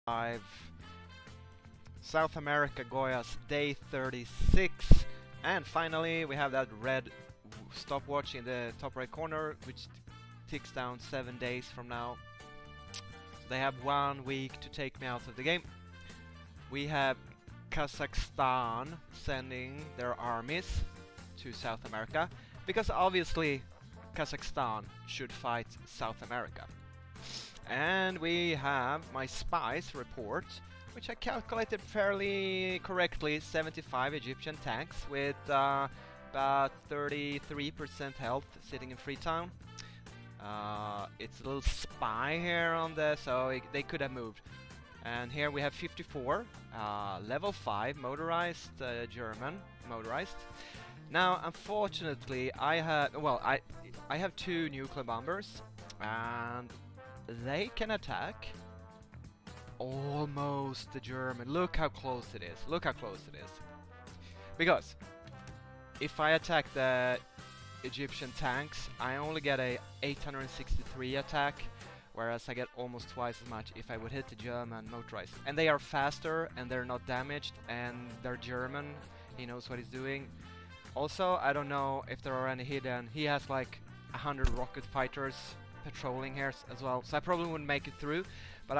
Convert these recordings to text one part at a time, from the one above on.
5. South America, Goias, day 36. And finally, we have that red stopwatch in the top right corner, which ticks down 7 days from now. So they have 1 week to take me out of the game. We have Kazakhstan sending their armies to South America, because obviously Kazakhstan should fight South America. And we have my spies report, which I calculated fairly correctly. 75 Egyptian tanks with about 33% health sitting in Freetown. It's a little spy here on the, so they could have moved. And here we have 54, level 5 motorized, German motorized. Now, unfortunately, I have 2 nuclear bombers, and they can attack almost the German. Look how close it is. Look how close it is. Because if I attack the Egyptian tanks, I only get a 863 attack, whereas I get almost twice as much if I would hit the German motorized. And they are faster, and they're not damaged, and they're German. He knows what he's doing. Also, I don't know if there are any hidden. He has like 100 rocket fighters patrolling here as well, so I probably wouldn't make it through. But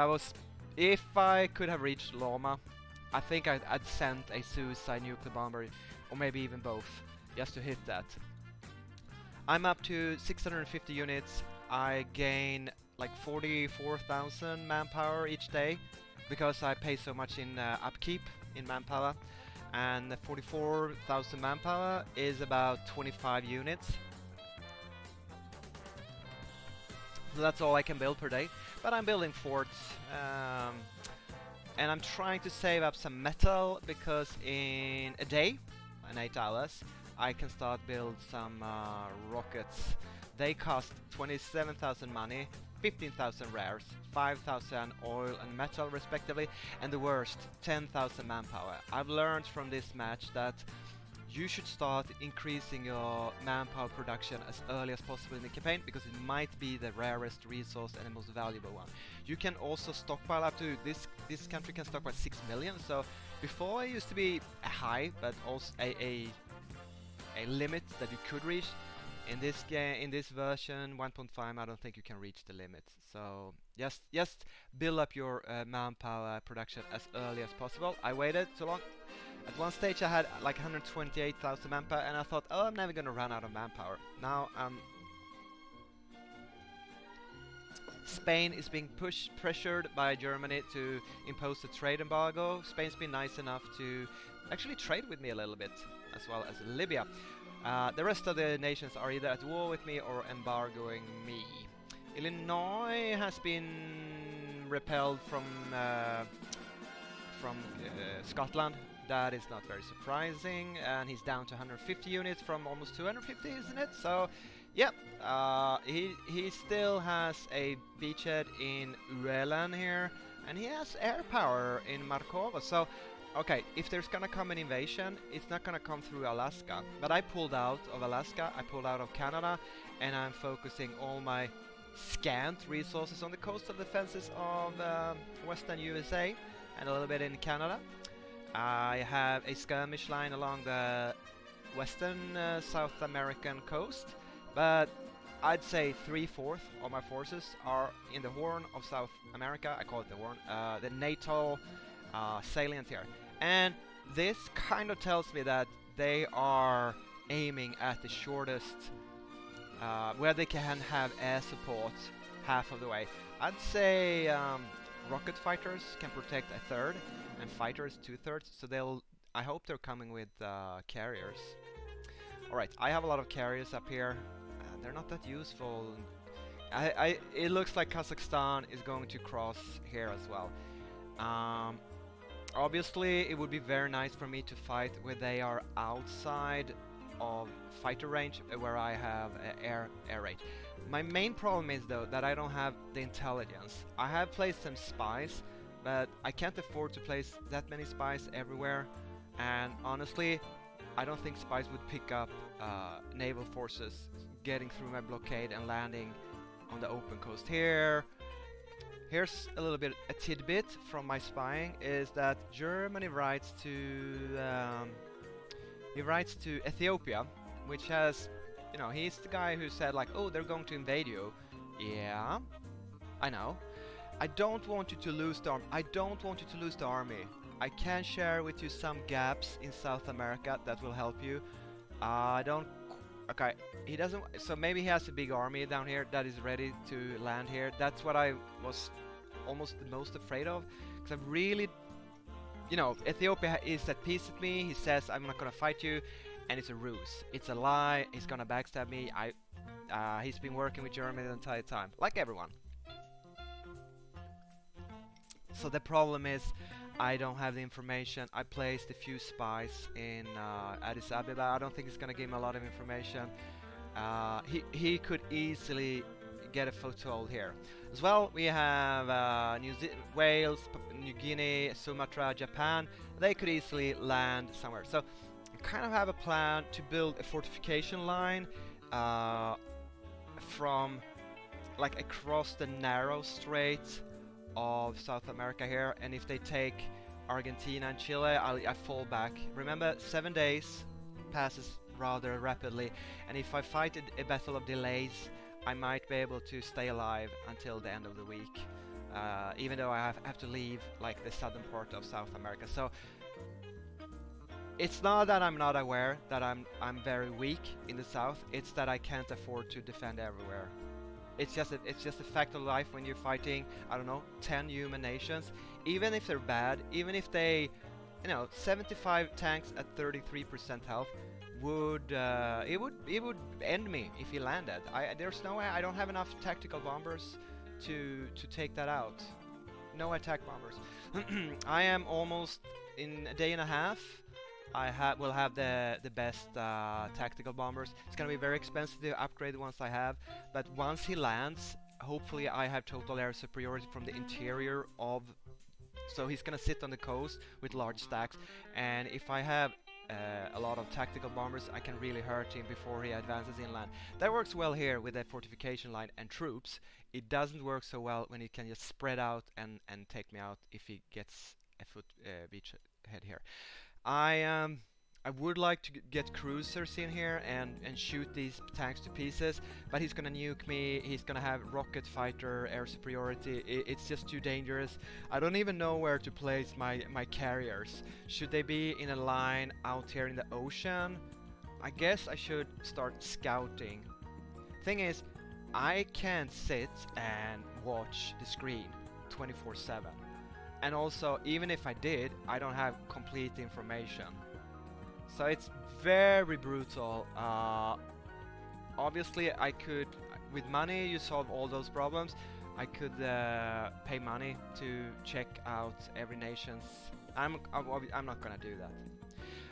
if I could have reached Loma, I think I'd sent a suicide nuclear bomber, or maybe even both, just to hit that. I'm up to 650 units. I gain like 44,000 manpower each day, because I pay so much in upkeep in manpower. And 44,000 manpower is about 25 units. So that's all I can build per day. But I'm building forts, and I'm trying to save up some metal, because in a day, in 8 hours, I can start build some rockets. They cost 27,000 money, 15,000 rares, 5,000 oil and metal respectively, and the worst, 10,000 manpower. I've learned from this match that you should start increasing your manpower production as early as possible in the campaign, because it might be the rarest resource and the most valuable one. You can also stockpile up to, this country can stockpile 6 million, so before it used to be a high, but also a limit that you could reach. In this game, in this version 1.5, I don't think you can reach the limit. So just build up your manpower production as early as possible. I waited too long. At one stage I had like 128,000 manpower, and I thought, oh, I'm never gonna run out of manpower. Now Spain is being pressured by Germany to impose a trade embargo. Spain's been nice enough to actually trade with me a little bit, as well as Libya. The rest of the nations are either at war with me or embargoing me. Illinois has been repelled from Scotland. That is not very surprising, and he's down to 150 units from almost 250, isn't it? So, yeah, he still has a beachhead in Uelan here, and he has air power in Markova. So, okay, if there's gonna come an invasion, it's not gonna come through Alaska. But I pulled out of Alaska, I pulled out of Canada, and I'm focusing all my scant resources on the coastal defenses of western USA and a little bit in Canada. I have a skirmish line along the western South American coast, but I'd say 3/4 of my forces are in the Horn of South America. I call it the Horn, the NATO salient here. And this kind of tells me that they are aiming at the shortest, where they can have air support half of the way. I'd say rocket fighters can protect 1/3, and fighters 2/3. So I hope they're coming with carriers. Alright, I have a lot of carriers up here. They're not that useful. It looks like Kazakhstan is going to cross here as well. Obviously, it would be very nice for me to fight where they are outside of fighter range, where I have air raid. My main problem is, though, that I don't have the intelligence. I have placed some spies, but I can't afford to place that many spies everywhere. And honestly, I don't think spies would pick up naval forces getting through my blockade and landing on the open coast here. here's a little bit a tidbit from my spying is that Germany writes to he writes to Ethiopia, which has, you know, he's the guy who said like, oh, they're going to invade you. Yeah, I know. I don't want you to lose the army. I don't want you to lose the army. I can share with you some gaps in South America that will help you. I don't. Okay, he doesn't. So maybe he has a big army down here that is ready to land here. That's what I was almost the most afraid of, because I really, you know, Ethiopia is at peace with me. He says I'm not gonna fight you, and it's a ruse. It's a lie. He's gonna backstab me. He's been working with Germany the entire time, like everyone. So the problem is, I don't have the information. I placed a few spies in Addis Ababa. I don't think it's gonna give him a lot of information. He could easily get a foothold here. As well, we have Wales, New Guinea, Sumatra, Japan. They could easily land somewhere. So I kind of have a plan to build a fortification line from like across the narrow strait of South America here, and if they take Argentina and Chile, I fall back. Remember, 7 days passes rather rapidly, and if I fight a battle of delays, I might be able to stay alive until the end of the week, even though I have to leave like the southern part of South America. So it's not that I'm not aware that I'm very weak in the south. It's that I can't afford to defend everywhere. It's just a fact of life when you're fighting, I don't know, 10 human nations. Even if they're bad, even if they, you know, 75 tanks at 33% health would it would end me if he landed. There's no way. I don't have enough tactical bombers to take that out. No attack bombers. I am almost in a day and a half. Will have the best tactical bombers. It's gonna be very expensive to upgrade the ones I have, but once he lands, hopefully I have total air superiority from the interior of. So he's gonna sit on the coast with large stacks, and if I have a lot of tactical bombers, I can really hurt him before he advances inland. That works well here with a fortification line and troops. It doesn't work so well when he can just spread out and take me out if he gets a beachhead here. I would like to get cruisers in here and shoot these tanks to pieces, but he's gonna nuke me. He's gonna have rocket fighter air superiority. It's just too dangerous. I don't even know where to place my carriers. Should they be in a line out here in the ocean? I guess I should start scouting. Thing is, I can't sit and watch the screen 24/7. And also, even if I did, I don't have complete information. So it's very brutal. Obviously, I could, with money, you solve all those problems. I could pay money to check out every nation's. I'm not gonna do that.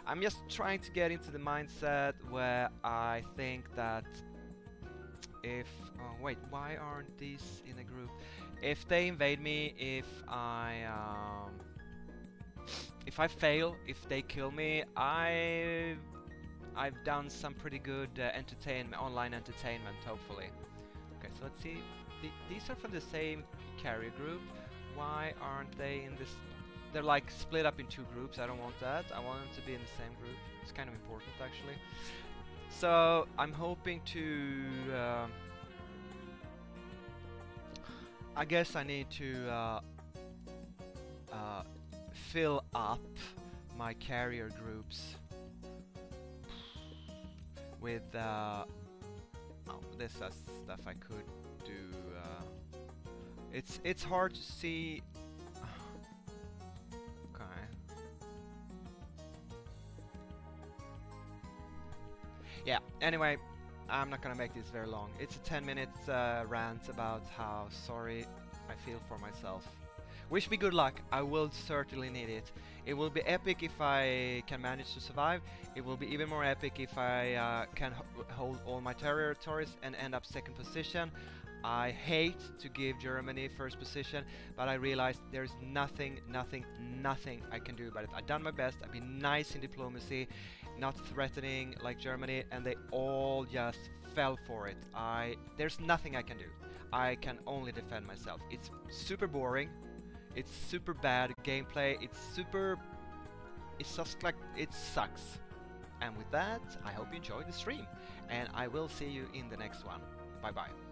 I'm just trying to get into the mindset where I think that if wait, why aren't these in a group? If they invade me, if I fail, if they kill me, I've done some pretty good online entertainment, hopefully. Okay, so let's see. These are from the same carrier group. Why aren't they in this? They're like split up in two groups. I don't want that. I want them to be in the same group. It's kind of important, actually. So I'm hoping to. I guess I need to fill up my carrier groups with this stuff I could do. It's hard to see. Okay. Yeah. Anyway. I'm not gonna make this very long. It's a 10-minute rant about how sorry I feel for myself. Wish me good luck. I will certainly need it. It will be epic if I can manage to survive. It will be even more epic if I can hold all my territories and end up second position. I hate to give Germany first position, but I realized there's nothing I can do about it. I've done my best. I've been nice in diplomacy, not threatening like Germany, and they all just fell for it. There's nothing I can do. I can only defend myself. It's super boring, it's super bad gameplay, it's just like, it sucks. And with that, I hope you enjoyed the stream, and I will see you in the next one. Bye bye.